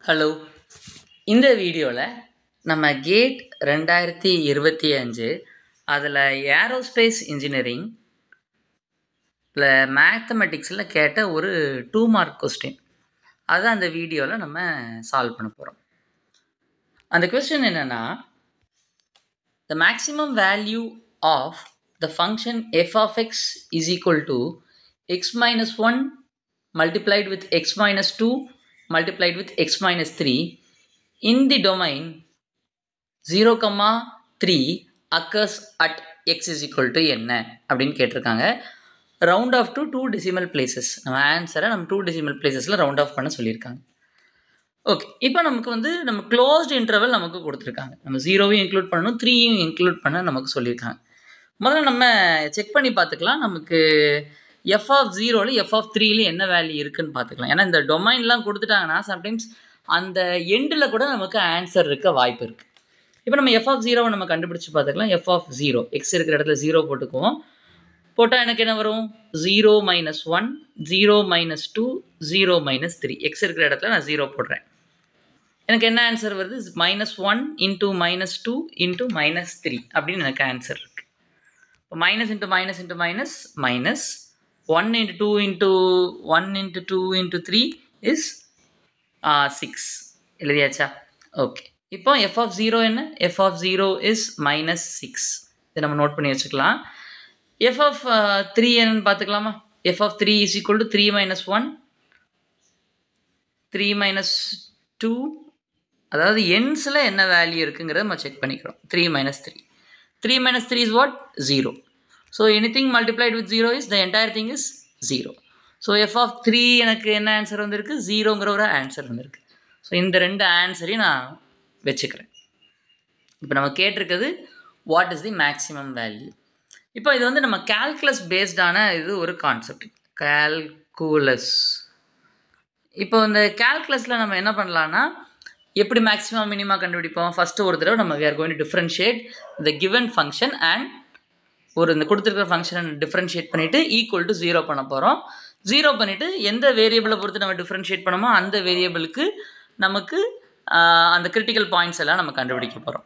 Hello. இந்த வீடியோவில் நம்ம கேட் 2025 அதில் ஏரோஸ்பேஸ் இன்ஜினியரிங் மேத்தமெட்டிக்ஸில் கேட்ட ஒரு 2 மார்க் கொஸ்டின் அதை அந்த வீடியோவில் நம்ம சால்வ் பண்ண போகிறோம். அந்த கொஸ்டின் என்னென்னா, the maximum value of the function f of x is equal to x minus 1 multiplied with x minus 2 multiplied with x minus 3 in the domain 0,3 occurs at x is equal to என்ன அப்படின்னு கேட்டிருக்காங்க. Round off to 2 decimal places. நம்ம ஆன்சரை நம்ம 2 decimal placesல round of பண்ண சொல்லியிருக்காங்க. Okay, இப்போ நம்ம க்ளோஸ்ட் இன்டர்வல் நமக்கு கொடுத்துருக்காங்க. நம்ம 0வையும் இன்க்ளூட் பண்ணணும், 3யும் இன்க்ளூட் பண்ண நமக்கு சொல்லியிருக்காங்க. முதல்ல நம்ம செக் பண்ணி பார்த்துக்கலாம். நமக்கு எஃப் ஆஃப் 0ல எஃப் ஆஃப் 3ல என்ன வேல்யூ இருக்குன்னு பார்த்துக்கலாம். ஏன்னா இந்த டொமைன்லாம் கொடுத்துட்டாங்கன்னா சம்டைம்ஸ் அந்த எண்டில் கூட நமக்கு ஆன்சர் இருக்க வாய்ப்பு இருக்குது. இப்போ நம்ம எஃப் ஆஃப் 0வை நம்ம கண்டுபிடிச்சி பார்த்துக்கலாம். எஃப் ஆஃப் 0 எக்ஸ் இருக்கிற இடத்துல 0 போட்டுக்குவோம். போட்டால் எனக்கு என்ன வரும்? 0 minus 1 0 minus 2 0 minus 3. எக்ஸ் இருக்கிற இடத்துல நான் 0 போடுறேன். எனக்கு என்ன ஆன்சர் வருது? -1 into -2 into -3 அப்படின்னு எனக்கு ஆன்சர் இருக்குது. இப்போ minus into minus into minus minus 1 into 2 into 1 into 2 into 3 is 6. எழுதியாச்சா? ஓகே, இப்போ எஃப் ஆஃப் 0 என்ன? F of 0 is -6. இதை நம்ம நோட் பண்ணி வச்சுக்கலாம். எஃப் ஆஃப் 3 என்னன்னு பார்த்துக்கலாமா? F of 3 is equal to 3 minus 1 3 minus 2, அதாவது எண்ட்ஸில் என்ன வேல்யூ இருக்குங்கிறத நம்ம செக் பண்ணிக்கிறோம். 3 minus 3. 3 minus 3 is what? 0. So anything multiplied with 0 is the entire thing is 0. So f of 3 எனக்கு என்ன ஆன்சர் வந்திருக்கு? 0ங்கிற ஒரு ஆன்சர் வந்திருக்கு. ஸோ இந்த ரெண்டு ஆன்சரையும் நான் வச்சுக்கிறேன். இப்போ நம்ம கேட்டிருக்கிறது what is the maximum value. இப்போ இது நம்ம கால்குலஸ் பேஸ்டான இது ஒரு கான்செப்ட், கால்குலஸ். இப்போ இந்த கால்குலஸில் நம்ம என்ன பண்ணலான்னா, எப்படி மேக்ஸிமம் மினிமா கண்டுபிடிப்போம்? ஃபஸ்ட்டு ஒரு தடவை நம்ம we are going to differentiate the given function and இந்த கொடுத்துருக்கிற ஃபங்க்ஷனை டிஃப்ரென்ஷியேட் பண்ணிவிட்டு ஈக்குவல் டு 0 பண்ண போகிறோம். 0 பண்ணிவிட்டு எந்த வேரியபிளை பொறுத்து நம்ம டிஃப்ரென்ஷியேட் பண்ணோமோ அந்த வேரியபிளுக்கு நமக்கு அந்த கிரிட்டிக்கல் பாயிண்ட்ஸ் எல்லாம் நம்ம கண்டுபிடிக்க போகிறோம்.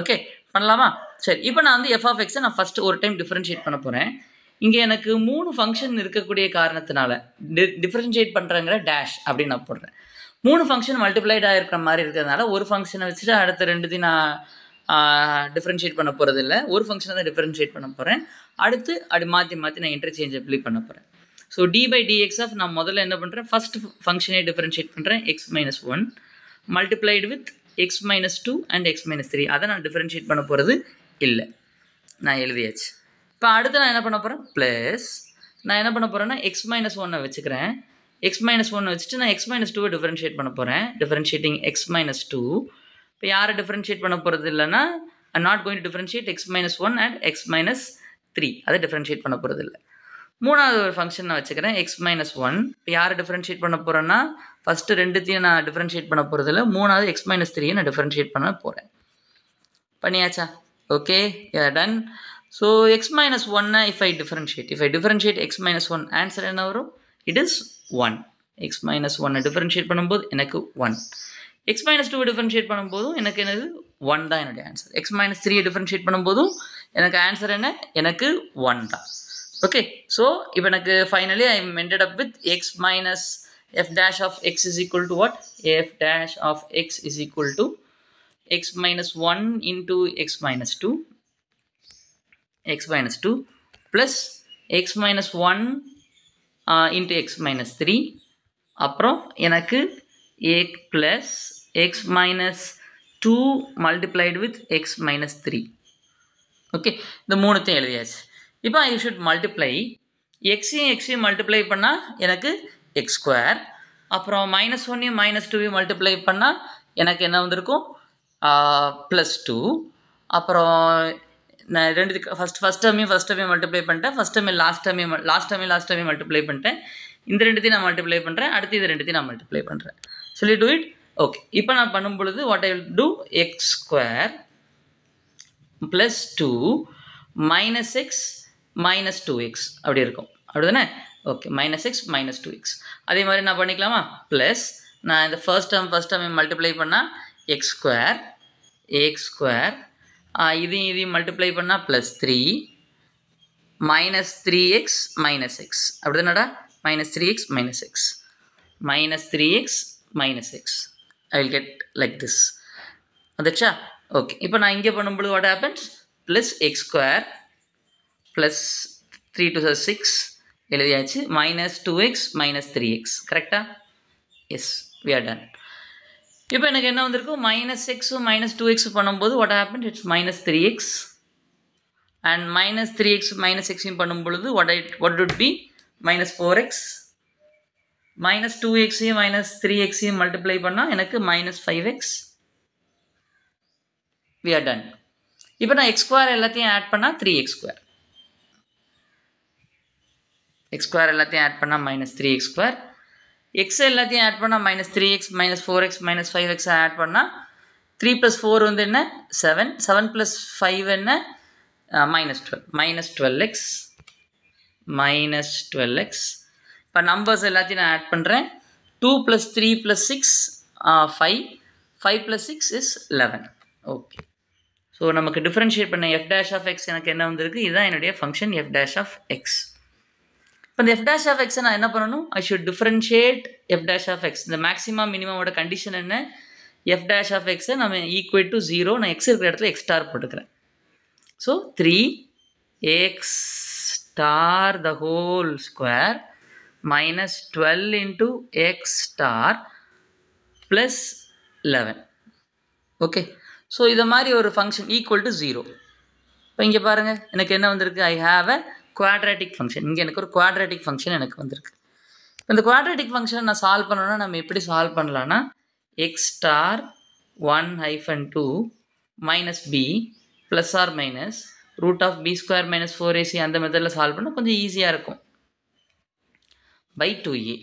ஓகே, பண்ணலாமா? சரி, இப்போ நான் எஃப் ஆஃப் எக்ஸை நான் ஃபஸ்ட்டு ஒரு டைம் டிஃப்ரென்ஷியேட் பண்ண போகிறேன். இங்கே எனக்கு 3 ஃபங்க்ஷன் இருக்கக்கூடிய காரணத்தினால டிஃப்ரென்ஷியேட் பண்ணுறங்கிற டேஷ் அப்படின்னு நான் போடுறேன். 3 ஃபங்க்ஷன் மல்டிப்ளைடாக இருக்கிற மாதிரி இருக்கிறதுனால ஒரு ஃபங்க்ஷனை வச்சுட்டு அடுத்த ரெண்டுத்தையும் நான் டிஃப்ரென்ஷியேட் பண்ண போகிறது இல்லை. ஒரு ஃபங்க்ஷனை தான் டிஃப்ரென்ஷியேட் பண்ண போகிறேன். அடுத்து அப்படி மாற்றி நான் இன்டர்சேஞ்சபிளி பண்ண போகிறேன். So d by dx of நான் முதல்ல என்ன பண்ணுறேன்? ஃபஸ்ட் ஃபங்க்ஷனை டிஃப்ரென்ஷியேட் பண்ணுறேன். X minus 1 multiplied with x minus 2 and x minus 3. அதை நான் டிஃப்ரென்ஷியேட் பண்ண போகிறது இல்லை, நான் எழுதியாச்சு. இப்போ அடுத்து நான் என்ன பண்ண போகிறேன்? ப்ளஸ் நான் என்ன பண்ண போகிறேன்னா எக்ஸ் மைனஸ் 1 வச்சுக்கிறேன். எக்ஸ் மைனஸ் 1 வச்சுட்டு நான் எக்ஸ் மைனஸ் 2 டிஃப்ரென்ஷியேட் பண்ண போகிறேன். Differentiating X minus 2. இப்போ யாரை டிஃப்ரென்ஷியேட் பண்ண போகிறது இல்லைன்னா I not going to differentiate x minus 1 and x minus 3. அதை டிஃப்ரென்ஷியேட் பண்ண போகிறது இல்லை. மூணாவது ஒரு ஃபங்க்ஷன் நான் வச்சுக்கிறேன், எக்ஸ் மைனஸ் 1. இப்போ யாரை டிஃப்ரென்ஷியேட் பண்ண போகிறேன்னா ஃபஸ்ட்டு ரெண்டுத்தையும் நான் டிஃப்ரென்ஷியேட் பண்ண போகிறது இல்லை. மூணாவது எக்ஸ் மைனஸ் 3 நான் டிஃப்ரென்ஷியேட் பண்ண போகிறேன். பண்ணியாச்சா? Okay, done. So x minus 1 if I differentiate x minus 1, answer என்ன வரும்? It is 1. X minus 1 differentiate பண்ணும்போது எனக்கு 1. எக்ஸ் மைனஸ் 2 டிஃப்ரென்ஷியேட் பண்ணும்போதும் எனக்கு என்னது? 1 தான் என்னுடைய ஆன்சர். எக்ஸ் மைனஸ் 3 டிஃப்ரென்ஷியேட் பண்ணும்போதும் எனக்கு ஆன்சர் என்ன? எனக்கு 1 தான். ஓகே, ஸோ இப்போ எனக்கு finally I ended up with x minus f dash of x is equal to what? F dash of x is equal to x minus 1 into x minus 2 plus x minus 1 into x minus 3, அப்புறம் எனக்கு plus x minus 2 multiplied with x minus 3. Okay, இந்த மூணுத்தையும் எழுதியாச்சு. இப்போ I should multiply எக்ஸையும் multiply பண்ணால் எனக்கு x square, அப்புறம் மைனஸ் 1ஐயும் மைனஸ் 2ஐயும் மல்டிப்ளை பண்ணால் எனக்கு என்ன வந்திருக்கும்? +2. அப்புறம் நான் ரெண்டுத்துக்கு ஃபஸ்ட் டேர்மையும் மல்டிப்ளை பண்ணிட்டேன். ஃபஸ்ட் டேர்மே லாஸ்ட் டேர்மையும் மல்டிப்ளை பண்ணிட்டேன். இந்த ரெண்டுத்தையும் நான் மல்டிப்ளை பண்ணுறேன். அடுத்து இது ரெண்டுத்தையும் நான் மல்டிப்ளை பண்ணுறேன். சொல்லி டூ இட். ஓகே, இப்போ நான் பண்ணும் பொழுது what I will do? X square plus 2 minus X minus 2x அப்படி இருக்கும், அப்படி தானே? Okay, -x -2x. அதே மாதிரி நான் பண்ணிக்கலாமா? ப்ளஸ் நான் இந்த ஃபர்ஸ்ட் டேர்ம் மல்டிப்ளை பண்ணால் எக்ஸ் ஸ்கொயர் ஏஎக்ஸ் ஸ்கொயர், இதையும் மல்டிப்ளை பண்ணால் plus 3 minus 3x minus X, அப்படி தானடா? Minus 3x minus X, minus 3x minus x. I will get like this. வந்துச்சா? ஓகே. இப்போ நான் இங்கே பண்ணும்போது what happens? Plus x square plus 3 to the 6 எழுதியாச்சு, minus 2x minus 3x. கரெக்டா? Yes, we are done. இப்போ எனக்கு என்ன வந்திருக்கும்? minus x minus 2x பண்ணும்போது what happens? It's minus 3x and minus 3x minus x பண்ணும்பொழுது what would be? minus 4x minus 2x minus 3x multiply பண்ணா எனக்கு minus 5x. we are done. இப்போ நான் x square எல்லாத்தையும் add பண்ணா 3x square, x square எல்லாத்தையும் add பண்ணா minus 3x square, x எல்லாத்தையும் ஆட் பண்ணா minus 3x minus 4x minus 5x add பண்ணா 3 plus 4 வந்து என்ன 7, 7 plus 5 என்ன minus 12, minus 12x minus 12x. இப்போ நம்பர்ஸ் எல்லாத்தையும் நான் ஆட் பண்ணுறேன். 2 + 3 + 6 5, 5 + 6 is 11. ஓகே. ஸோ நமக்கு டிஃப்ரென்ஷியேட் பண்ண f dash of x எனக்கு என்ன வந்திருக்கு? இதுதான் என்னுடைய function f dash of x. இப்போ இந்த f dash of x நான் என்ன பண்ணணும்? I should differentiate f dash of x. இந்த மேக்ஸிமம் மினிமமோட கண்டிஷன் என்ன? f dash of x நம்ம ஈக்குவல் டு 0, நான் x இருக்கிற இடத்துல x ஸ்டார் போட்டுக்கிறேன். So 3x star the whole square minus 12 into x star plus 11. Okay. So இதை மாதிரி ஒரு ஃபங்க்ஷன் ஈக்குவல் டு 0. இப்போ இங்கே பாருங்கள், எனக்கு என்ன வந்திருக்கு? I have a quadratic function. இங்கே எனக்கு ஒரு குவாட்ராட்டிக் ஃபங்க்ஷன் எனக்கு வந்திருக்கு. இப்போ இந்த குவாட்ராட்டிக் ஃபங்க்ஷனை நான் சால்வ் பண்ணணும்னா நம்ம எப்படி சால்வ் பண்ணலான்னா x star 1-2 minus b plus or minus root of b square minus 4ac அந்த மெத்தடில் சால்வ் பண்ணால் கொஞ்சம் ஈஸியாக இருக்கும். by 2a.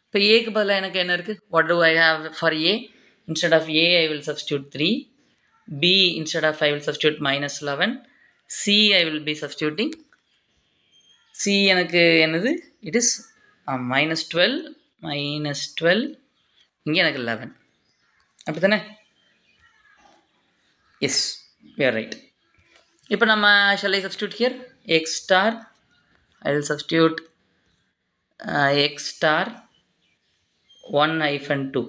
இப்போ ஏக்கு பதிலாக எனக்கு என்ன இருக்குது? what do I have for a? instead of a I will substitute 3, b instead of I will substitute minus 11, c I will be substituting, c எனக்கு என்னது? it is minus 12 இங்கே எனக்கு 11, அப்படி தானே? Yes, we are right. இப்போ நம்ம shall I substitute here? x star I will substitute x star 1-2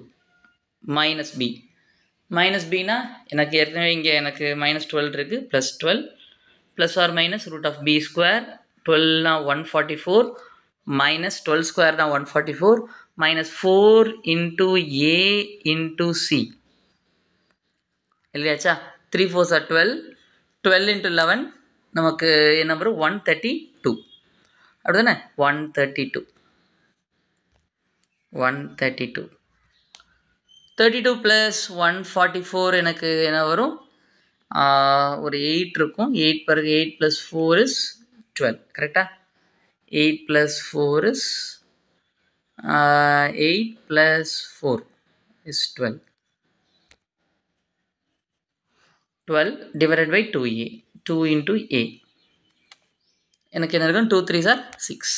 minus b. minus b னா எனக்கு ஏற்கனவே இங்கே எனக்கு minus 12 இருக்குது, plus 12 plus or minus root of b square, 12 னா 144 minus 12 square னா 144 minus 4 into a into c. இல்லையாச்சா? 3 4s are 12, 12 into 11 நமக்கு என்ன வரும்? 132. அப்படி தானே? 132 32 plus 144 எனக்கு என்ன வரும்? ஒரு 8 இருக்கும். 8 பிறகு 8 plus 4 is 12. கரெக்டா? 8 plus 4 is 8 plus 4 is 12. 12 divided by 2a. 2 into a. எனக்கு என்ன இருக்கும்? 2 3s are 6.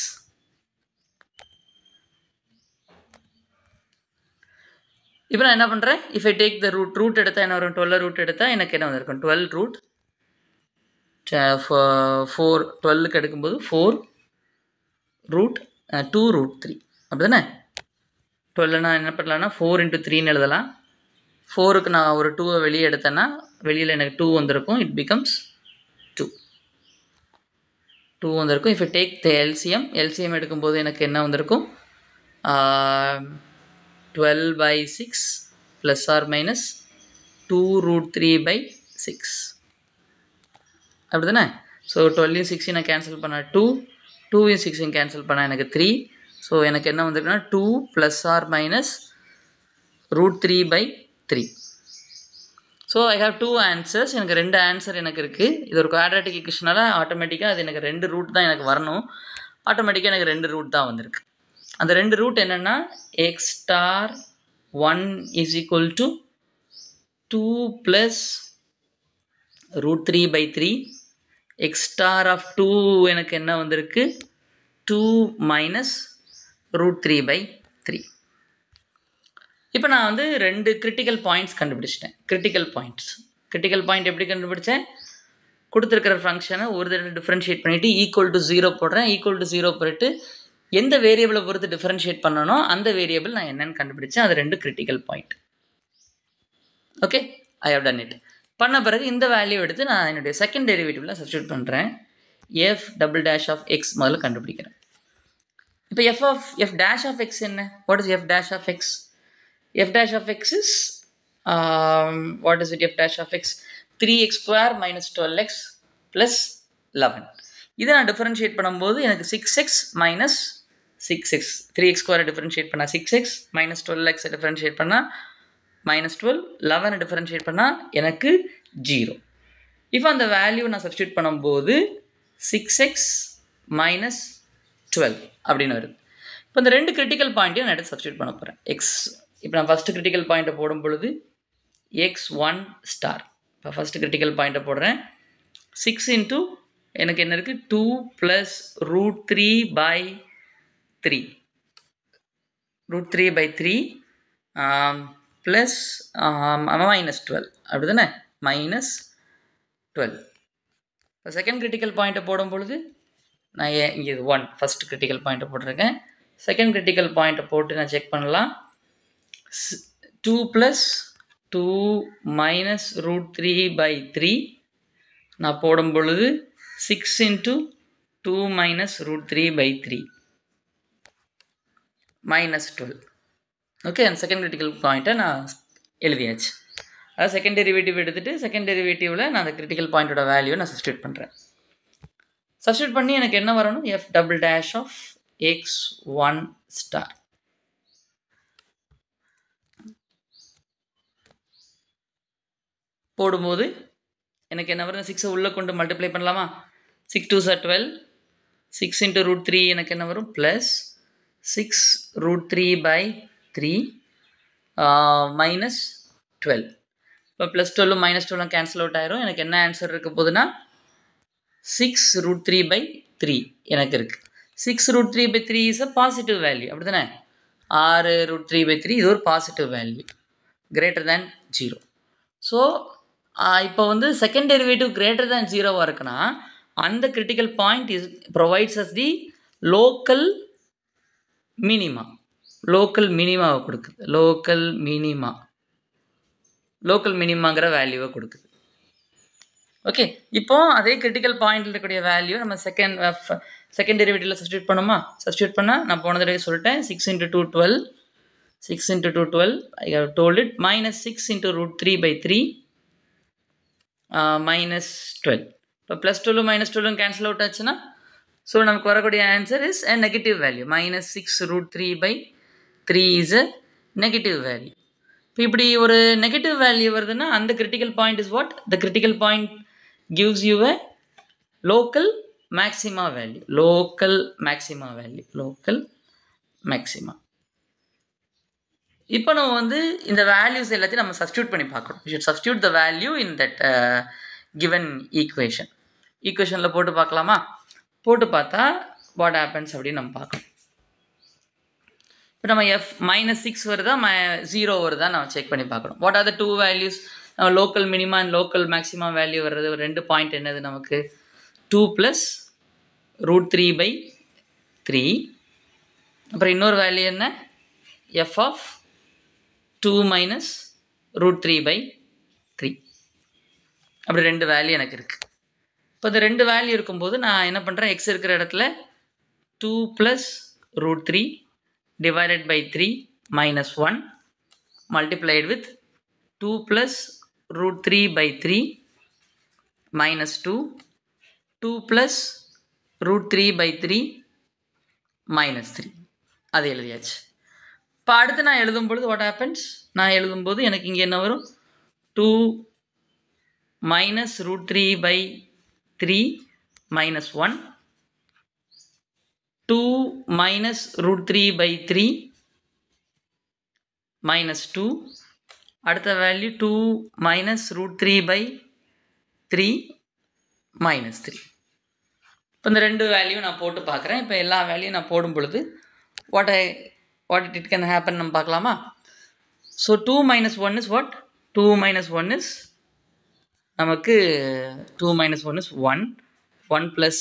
இப்போ நான் என்ன பண்ணுறேன்? if I take the root எடுத்தால் என்ன வரும்? 12 ரூட் எடுத்தால் எனக்கு என்ன வந்திருக்கும்? 12 root 4, 12க்கு எடுக்கும்போது 4 root 2 root 3. அப்படி தானே? 12 நான் என்ன பண்ணலான்னா 4 into 3ன்னு எழுதலாம். 4க்கு நான் ஒரு 2 வெளியே எடுத்தேன்னா வெளியில் எனக்கு 2 வந்திருக்கும். it becomes 2 வந்திருக்கும். if I take the LCM எடுக்கும்போது எனக்கு என்ன வந்திருக்கும்? 12 by 6 plus or minus 2 root 3 by 6. அப்படி தானே? ஸோ 12 6 நான் கேன்சல் பண்ணால் 2, 2 6 கேன்சல் பண்ணால் எனக்கு 3. ஸோ எனக்கு என்ன வந்திருக்குன்னா 2 plus or minus root 3 by 3. So I have 2 answers. எனக்கு 2 ஆன்சர் எனக்கு இருக்குது. இது ஒரு குவாட்ராட்டிக் ஈக்குவேஷனால ஆட்டோமேட்டிக்காக அது எனக்கு 2 ரூட் தான் எனக்கு வரணும். ஆட்டோமேட்டிக்காக எனக்கு 2 ரூட் தான் வந்திருக்கு. அந்த 2 ரூட் என்னென்னா x star 1 is equal to 2 plus root 3 by 3, x star of 2 எனக்கு என்ன வந்திருக்கு? 2 minus root 3 by 3. இப்போ நான் வந்து 2 கிரிட்டிக்கல் பாயிண்ட்ஸ் கண்டுபிடிச்சிட்டேன். கிரிட்டிக்கல் பாயிண்ட் எப்படி கண்டுபிடிச்சேன்? கொடுத்துருக்கிற ஃபங்க்ஷனை ஒரு தடவை டிஃப்ரென்ஷியேட் பண்ணிவிட்டு ஈக்குவல் டு 0 போடுறேன். ஈக்குவல் டு 0 போட்டு எந்த வேரியபிளை பொறுத்து டிஃப்ரென்ஷியேட் பண்ணணும் அந்த வேரியபிள் நான் என்னன்னு கண்டுபிடிச்சேன். அது 2 critical point. Okay, I have done it. பண்ண பிறகு இந்த வேல்யூ எடுத்து நான் என்னுடைய செகண்ட் டெரிவேட்டிவ்ல சப்ஸ்டியூட் பண்ணுறேன். F double dash of x முதல்ல கண்டுபிடிக்கிறேன். இப்போ எஃப் டேஷ் ஆஃப் எக்ஸ் என்ன? What is f dash of x? F dash of x is what is it? F dash of x 3x square minus 12x plus 11. இதை நான் differentiate பண்ணும்போது எனக்கு 6x minus 6x, 3x square differentiate பண்ணால் 6x minus 12x differentiate பண்ணால் minus 12, 11 differentiate பண்ணால் எனக்கு 0. இப்போ அந்த வேல்யூ நான் சப்ஸ்டியூட் பண்ணும்போது 6x minus 12 அப்படின்னு வருது. இப்போ இந்த 2 கிரிட்டிக்கல் பாயிண்ட்டையும் நான் எடுத்து சப்ஸ்டியூட் பண்ண போகிறேன். இப்போ நான் ஃபஸ்ட்டு கிரிட்டிக்கல் பாயிண்ட்டை போடும் பொழுது x1 ஸ்டார். இப்போ ஃபஸ்ட்டு கிரிட்டிக்கல் பாயிண்ட்டை போடுறேன். 6 இன்ட்டு எனக்கு என்ன இருக்குது? 2 + √3/3 √3/3 ப்ளஸ் -12 அப்படி தானே? -12. இப்போ செகண்ட் கிரிட்டிக்கல் பாயிண்ட்டை போடும் பொழுது நான் இங்கே 1 ஃபஸ்ட் கிரிட்டிக்கல் பாயிண்ட்டை போட்டிருக்கேன். செகண்ட் கிரிட்டிக்கல் பாயிண்ட்டை போட்டு நான் செக் பண்ணலாம். 2 + 2 - √3/3 நான் போடும் பொழுது 6 இன்ட்டு 2 - √3/3 -12. ஓகே, அந்த செகண்ட் கிரிட்டிக்கல் பாயிண்ட்டை நான் எழுதியாச்சு. அதாவது செகண்ட் டெரிவேட்டிவ் எடுத்துகிட்டு செகண்ட் டெரிவேட்டிவில் நான் அந்த கிரிட்டிக்கல் பாயிண்ட்டோட வேல்யூவை நான் சப்ஸ்டியூட் பண்ணுறேன். சப்ஸ்டியூட் பண்ணி எனக்கு என்ன வரணும்? F double dash of x1 star. போடும்போது எனக்கு என்ன வரும்? 6 உள்ளே கொண்டு மல்டிப்ளை பண்ணலாமா? 6 2s are 12. 6 இன்ட்டு √3 எனக்கு என்ன வரும்? ப்ளஸ் 6 √3/3 -12. இப்போ ப்ளஸ் 12 -12 கேன்சல் அவுட் ஆயிரும். எனக்கு என்ன ஆன்சர் இருக்க போகுதுன்னா 6 √3/3 எனக்கு இருக்குது. 6 √3/3 இஸ் அ பாசிட்டிவ் வேல்யூ, அப்படி தானே? 6 √3/3 இது ஒரு positive value, greater than 0. So இப்போ வந்து செகண்ட் டெரிவேட்டிவ் கிரேட்டர் தேன் 0வாக இருக்குன்னா அந்த critical point is provides as the local மினிமாவை கொடுக்குது. லோக்கல் மினிமாங்கிற வேல்யூவை கொடுக்குது. ஓகே, இப்போ அதே கிரிட்டிக்கல் பாயிண்டில் இருக்கக்கூடிய வேல்யூ நம்ம செகண்ட் டெரிவேட்டிவ்ல சப்ஸ்டியூட் பண்ணுமா? சப்ஸ்டியூட் பண்ணால் நான் போன தடவை சொல்லிட்டேன். 6 × 2 12. 6 × 2 12 I have told it. -6 × √3/3 -12. இப்போ ப்ளஸ் 12 -12 கேன்சல் அவுட் ஆச்சுன்னா ஸோ நமக்கு வரக்கூடிய answer is a negative value. -6 √3/3 is a negative value. இப்போ இப்படி ஒரு நெகட்டிவ் வேல்யூ வருதுன்னா அந்த critical point is what? The critical point gives you a local maxima value. இப்போ நம்ம வந்து இந்த வேல்யூஸ் எல்லாத்தையும் நம்ம சப்ஸ்டியூட் பண்ணி பார்க்கணும். You should substitute the value in that given ஈக்குவேஷனில் போட்டு பார்க்கலாமா? போட்டு பார்த்தா வாட் ஹேப்பன்ஸ் அப்படின்னு நம்ம பார்க்கணும். இப்போ நம்ம -6 வருதா 0 வருதா நம்ம செக் பண்ணி பார்க்கணும். What are the two values? நம்ம local minima and local maxima value வர்றது ஒரு 2 பாயிண்ட் என்னது நமக்கு? 2 + √3/3. அப்புறம் இன்னொரு வேல்யூ என்ன? f of 2 - √3/3. அப்படி 2 வேல்யூ எனக்கு இருக்குது. இப்போ இந்த 2 வேல்யூ இருக்கும்போது நான் என்ன பண்ணுறேன்? எக்ஸ் இருக்கிற இடத்துல 2 + √3 divided by 3 -1 multiplied with 2 + √3/3 -2 2 + √3/3 -3 அது எழுதியாச்சு. இப்போ அடுத்து நான் எழுதும்பொழுது வாட் ஹேப்பன்ஸ்? நான் எழுதும்போது எனக்கு இங்கே என்ன வரும்? 2 - √3/3 -1 2 - √3/3 -2 அடுத்த வேல்யூ 2 - √3/3 -3. இப்போ இந்த 2 வேல்யூ நான் போட்டு பார்க்குறேன். இப்போ எல்லா வேல்யூ நான் போடும் பொழுது வாட் இட் கேன் ஹேப்பன் நம்ம பார்க்கலாமா? So 2 minus 1 is what? 2 minus 1 is நமக்கு 2 minus 1 is 1. 1 plus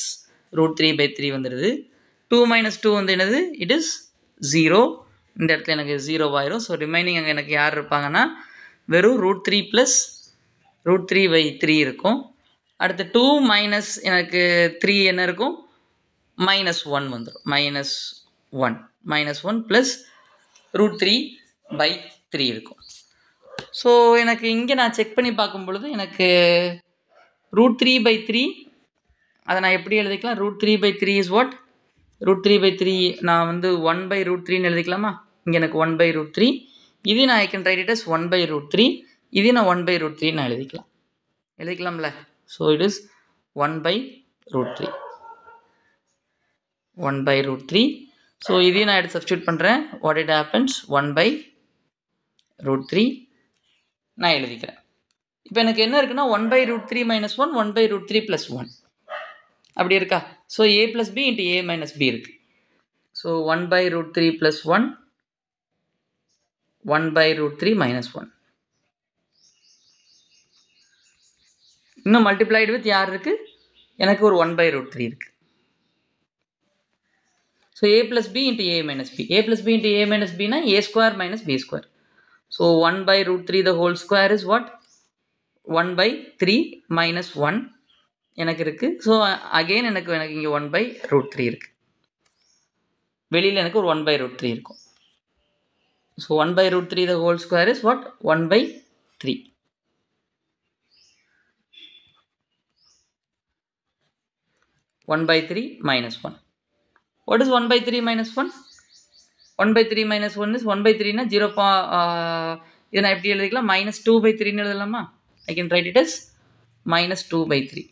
root 3 by 3 வந்துடுது. 2 minus 2 வந்து என்னது? It is 0. இந்த இடத்துல எனக்கு 0 ஆயிரும். ஸோ ரிமைனிங் அங்கே எனக்கு யார் இருப்பாங்கன்னா வெறும் root 3 plus root 3 by 3 இருக்கும். அடுத்து 2 மைனஸ் எனக்கு 3 என்ன இருக்கும்? மைனஸ் 1 வந்துடும். மைனஸ் 1 ப்ளஸ் root 3 by 3 இருக்கும். ஸோ எனக்கு இங்கே நான் செக் பண்ணி பார்க்கும் பொழுது எனக்கு root 3 by 3 அதை நான் எப்படி எழுதிக்கலாம்? root 3 by 3 is what? root 3 by 3 நான் வந்து 1 by root 3ன்னு எழுதிக்கலாமா? இங்கே எனக்கு 1 by root 3. இது நான் I can write it as 1 by root 3. இது நான் 1 by root 3 நான் எழுதிக்கலாம்ல. So it is 1 by root 3. 1 by root 3. So இதையும் நான் எடுத்து சப்ஸ்டியூட் பண்ணுறேன். what it happens? 1 by root 3 நான் எழுதிக்கிறேன். இப்போ எனக்கு என்ன இருக்குன்னா 1 by root 3 minus 1, 1 by root 3 plus 1 அப்படி இருக்கா? So a plus b into a minus b இருக்கு. So 1 by root 3 plus 1, 1 by root 3 minus 1. இன்னும் மல்டிப்ளைடு வித் யார் இருக்கு? எனக்கு ஒரு 1 by root 3 இருக்கு. So a plus b into a minus b. a plus b into a minus b னா a square minus b square. So 1 by root 3 the whole square is what? 1 by 3 minus 1 எனக்கு இருக்குது. So again எனக்கு இங்கே 1 by root 3 இருக்குது. வெளியில் எனக்கு ஒரு 1 by root 3 இருக்கும். So 1 by root 3 the whole square is what? 1 by 3. One by 3 minus 1. What is 1 by 3 minus 1? 1 by 3 minus 1 is 1 by 3 na 0. இதை நான் எப்படி எழுதிக்கலாம்? minus 2 by 3 எழுதலாமா? I can write it as minus 2 by 3.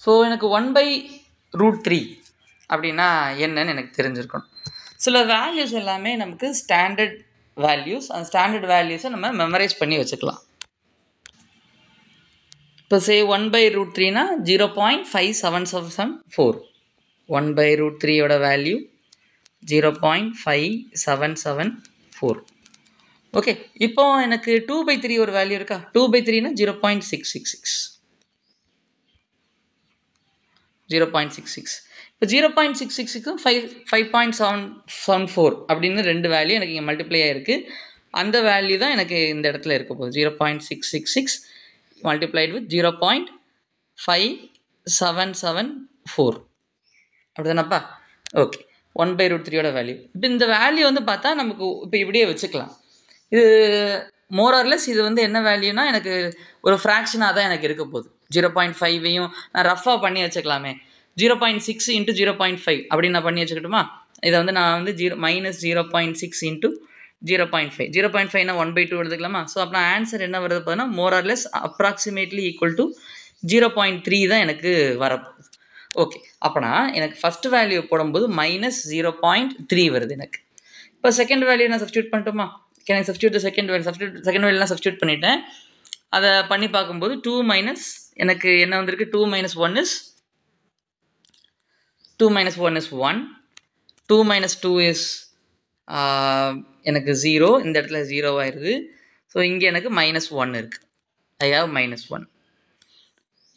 So எனக்கு 1 by root 3 அப்படின்னா என்னன்னு எனக்கு தெரிஞ்சிருக்கணும். சில வேல்யூஸ் எல்லாமே நமக்கு ஸ்டாண்டர்ட் வேல்யூஸ். அந்த ஸ்டாண்டர்ட் வேல்யூஸை நம்ம மெமரைஸ் பண்ணி வச்சுக்கலாம். இப்போ சே 1 by root 3னா 0.5774. 1 by root 3யோட வேல்யூ 0.5774. ஓகே, இப்போ எனக்கு 2 by 3 ஒரு வேல்யூ இருக்கா? 2 by 3னா 0.666. 0.66. இப்போ 0.666ம் 5.774 அப்படின்னு ரெண்டு வேல்யூ எனக்கு இங்கே மல்டிப்ளை ஆகிருக்கு. அந்த வேல்யூ தான் எனக்கு இந்த இடத்துல இருக்க போகுது. 0.666 மல்டிப்ளைட் வித் 0.5774 அப்படிதானப்பா? ஓகே, 1 by root 3யோட வேல்யூ. இப்போ இந்த வேல்யூ வந்து பார்த்தா நமக்கு இப்போ இப்படியே வச்சுக்கலாம். இது மோரார்லெஸ் இது வந்து என்ன வேல்யூனா எனக்கு ஒரு ஃப்ராக்ஷனாக தான் எனக்கு இருக்க போகுது. 0.5ஐயும் நான் ரஃபாக பண்ணி வச்சுக்கலாமே. 0.6 இன்ட்டு 0.5 அப்படின்னு நான் பண்ணி வச்சுக்கிட்டுமா? இதை வந்து நான் வந்து -0.6 இன்ட்டு 0.5. 0.5னா 1 by 2 எடுத்துக்கலாமா? ஸோ அப்போ ஆன்சர் என்ன வருது பார்த்தீங்கன்னா மோரார்லெஸ் அப்ராக்சிமேட்லி ஈக்குவல் டு 0.3 தான் எனக்கு வரப்போகுது. ஓகே, அப்போனா எனக்கு ஃபஸ்ட் வேல்யூ போடும்போது -0.3 வருது எனக்கு. இப்போ செகண்ட் வேல்யூ நான் சப்ஸ்டியூட் பண்ணிட்டோமா? Can I substitute second value? Second வேல்யூலாம் சப்ஸ்டியூட் பண்ணிட்டேன். அதை பண்ணி பார்க்கும்போது 2 மைனஸ் எனக்கு என்ன வந்திருக்கு? 2 minus 1 is 1. 2 minus 2 is எனக்கு 0. இந்த இடத்துல 0 ஆயிடுது. ஸோ இங்கே எனக்கு -1 இருக்குது. I have -1.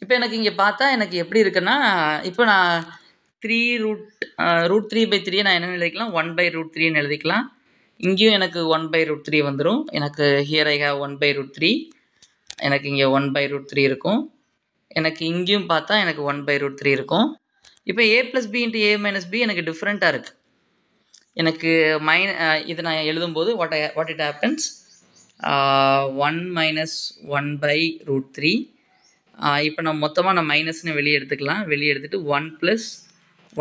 இப்போ எனக்கு இங்கே பார்த்தா எனக்கு எப்படி இருக்குன்னா, இப்போ நான் 3 root 3 by 3 நான் என்ன எழுதிக்கலாம்? 1 by root 3ன்னு எழுதிக்கலாம். இங்கேயும் எனக்கு 1 by root 3 வந்துடும். எனக்கு here I have 1 by root 3. எனக்கு இங்கே 1 by root 3 இருக்கும். எனக்கு இங்கேயும் பார்த்தா எனக்கு 1 by root 3 இருக்கும். இப்போ a plus b into a minus b எனக்கு டிஃப்ரெண்ட்டாக இருக்குது. எனக்கு இது நான் எழுதும்போது what it happens? 1 minus 1 by root 3. இப்போ நான் மொத்தமாக நான் மைனஸ்னு வெளியே எடுத்துக்கலாம். வெளியே எடுத்துகிட்டு 1 plus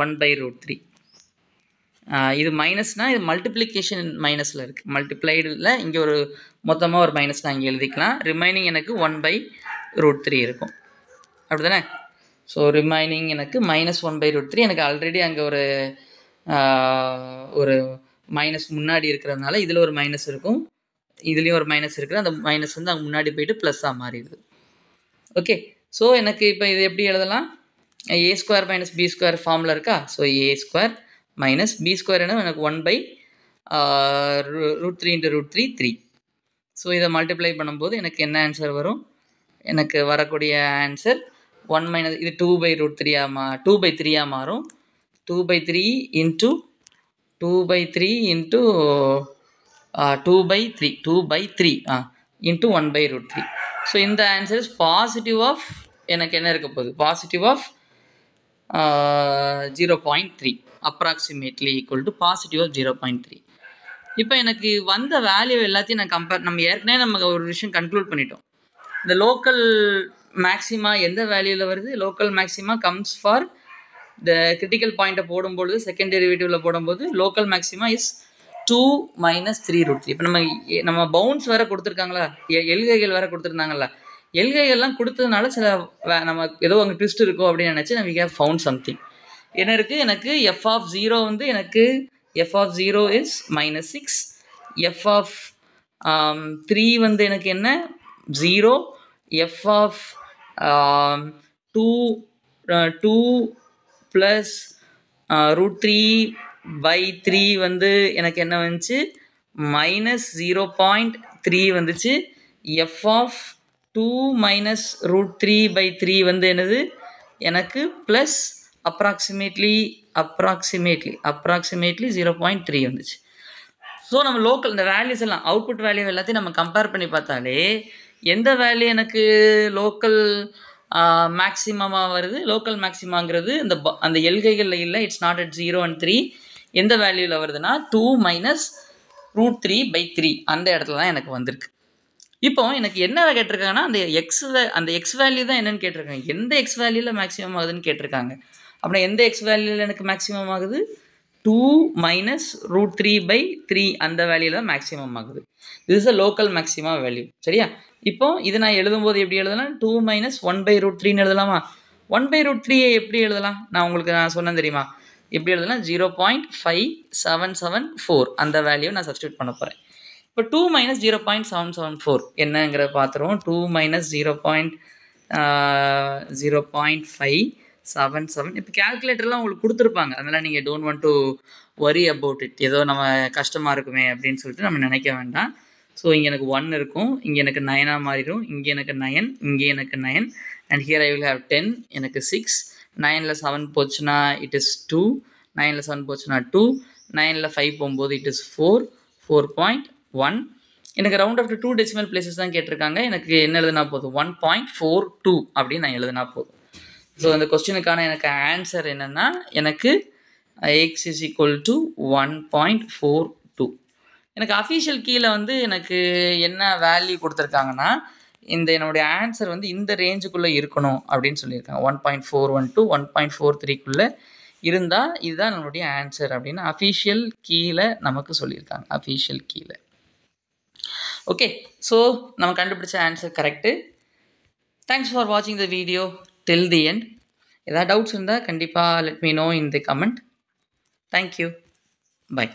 1 by root 3. இது மைனஸ்னால் இது மல்டிப்ளிகேஷன் மைனஸில் இருக்குது. மல்டிப்ளைடில் இங்கே ஒரு மொத்தமாக ஒரு மைனஸ் நான் இங்கே எழுதிக்கலாம். ரிமைனிங் எனக்கு 1 by root 3 இருக்கும். அப்படி தானே? ஸோ ரிமைனிங் எனக்கு -1 by root 3. எனக்கு ஆல்ரெடி அங்கே ஒரு மைனஸ் முன்னாடி இருக்கிறதுனால இதில் ஒரு மைனஸ் இருக்கும், இதுலேயும் ஒரு மைனஸ் இருக்குது. அந்த மைனஸ் வந்து அங்கே முன்னாடி போயிட்டு ப்ளஸ்ஸாக மாறிடுது. ஓகே, ஸோ எனக்கு இப்போ இது எப்படி எழுதலாம்? a square minus b square ஃபார்மில் இருக்கா? So a square minus b square என்ன எனக்கு 1 by root three into root three 3. So இதை மல்டிப்ளை பண்ணும்போது எனக்கு என்ன ஆன்சர் வரும்? எனக்கு வரக்கூடிய ஆன்சர் 1 மைனஸ் இது 2/3 மாறும். 2/3 இன்ட்டு 2/3 இன்ட்டு 2/3 இன்ட்டு 1/√3. ஸோ இந்த ஆன்சர் இஸ் பாசிட்டிவ் ஆஃப் எனக்கு என்ன இருக்க போகுது? Positive of 0.3 approximately equal to positive of 0.3. இப்போ எனக்கு வந்த வேல்யூ எல்லாத்தையும் நான் நம்ம ஏற்கனவே ஒரு விஷயம் கன்க்ளூட் பண்ணிட்டோம். இந்த லோக்கல் மேக்ஸிமா எந்த வேல்யூவில் வருது? Local maxima comes for the critical பாயிண்ட்டை போடும்பொழுது செகண்ட் டெரிவேட்டிவில் போடும்போது லோக்கல் மேக்ஸிமா இஸ் 2 மைனஸ் 3√3. இப்போ நம்ம பவுன்ஸ் வேறு கொடுத்துருக்காங்களா, எல்கைகள் வேறு கொடுத்துருந்தாங்களா, எல்கைகள்லாம் கொடுத்ததுனால சில நம்ம ஏதோ அங்கே ட்விஸ்ட் இருக்கோ அப்படின்னு நினச்சி நம்ம ஹேவ் ஃபவுண்ட் சம்திங். என்ன இருக்குது? எனக்கு எஃப் ஆஃப் 0 வந்து எனக்கு f of 0 is -6. F of 3 வந்து எனக்கு என்ன? 0. எஃப் ஆஃப் 2 ப்ளஸ் √3/3 வந்து எனக்கு என்ன வந்துச்சு? -0.3 வந்துச்சு. எஃப் ஆஃப் 2 மைனஸ் √3/3 வந்து என்னது? எனக்கு ப்ளஸ் அப்ராக்சிமேட்லி 0.3 வந்துச்சு. ஸோ நம்ம லோக்கல் இந்த வேல்யூஸ் எல்லாம் அவுட்புட் வேல்யூ எல்லாத்தையும் நம்ம கம்பேர் பண்ணி பார்த்தாலே எந்த வேல்யூ எனக்கு லோக்கல் மேக்ஸிமமாக வருது? லோக்கல் மேக்ஸிமாங்கிறது அந்த எல்கைகளில் இல்லை, இட்ஸ் நாட் அட் 0 and 3. எந்த வேல்யூவில் வருதுன்னா 2 மைனஸ் √3/3 அந்த இடத்துல தான் எனக்கு வந்திருக்கு. இப்போ எனக்கு என்ன கேட்டிருக்காங்கன்னா அந்த எக்ஸ் வேல்யூ தான் என்னன்னு கேட்டிருக்காங்க. எந்த எக்ஸ் வேல்யூவில் மேக்ஸிமம் ஆகுதுன்னு கேட்டிருக்காங்க. அப்படின்னா எந்த எக்ஸ் வேல்யூவில் எனக்கு மேக்ஸிமம் ஆகுது? 2 மைனஸ் √3/3 அந்த வேல்யூவில் தான் மேக்ஸிமம் ஆகுது. This is a local maxima value. சரியா? இப்போ இது நான் எழுதும்போது எப்படி எழுதலாம்? 2 மைனஸ் 1/√3ன்னு எழுதலாமா? 1/√3 எப்படி எழுதலாம்? நான் சொன்னேன் தெரியுமா? எப்படி எழுதலாம்? 0.5774 அந்த வேல்யூ நான் சப்ஸ்டியூட் பண்ண போகிறேன். இப்போ 2 மைனஸ் 0.774 என்னங்கிறத பார்த்துருவோம். 2 மைனஸ் 0.577. இப்போ கேல்குலேட்டர்லாம் உங்களுக்கு கொடுத்துருப்பாங்க, அதனால் நீங்கள் don't want to worry about it. ஏதோ நம்ம கஷ்டமாக இருக்குமே அப்படின்னு சொல்லிட்டு நம்ம நினைக்க வேண்டாம். ஸோ இங்கே எனக்கு 1 இருக்கும், இங்கே எனக்கு 9ஆக மாறிடும், இங்கே எனக்கு 9, இங்கே எனக்கு 9 and here I will have 10. எனக்கு 6. 9ல் 7 போச்சுன்னா இட் இஸ் 2. 9ல் 7 போச்சுன்னா 2. 9ல் 5 போகும்போது இட் இஸ் 4. 4.1. எனக்கு ரவுண்ட் ஆஃப் 2 டெசிமல் பிளேசஸ் தான் கேட்டிருக்காங்க. எனக்கு என்ன எழுதுனா போதும்? 1.42 அப்படின்னு நான் எழுதுனா போதும். ஸோ அந்த கொஸ்டினுக்கான எனக்கு ஆன்சர் என்னென்னா எனக்கு x is equal to 1.42. எனக்கு அஃபிஷியல் கீழே வந்து எனக்கு என்ன வேல்யூ கொடுத்துருக்காங்கன்னா என்னுடைய ஆன்சர் வந்து இந்த ரேஞ்சுக்குள்ளே இருக்கணும் அப்படின்னு சொல்லியிருக்காங்க. 1.41 to 1.43க்குள்ளே இருந்தால் இதுதான் நம்மளுடைய ஆன்சர் அப்படின்னு அஃபிஷியல் கீழே நமக்கு சொல்லியிருக்காங்க. அஃபிஷியல் கீழே. ஓகே, ஸோ நம்ம கண்டுபிடிச்ச ஆன்சர் கரெக்டு. தேங்க்ஸ் ஃபார் வாட்சிங் the video till the end. ஏதாவது டவுட்ஸ் இருந்தால் கண்டிப்பாக let me know in the comment. Thank you. By.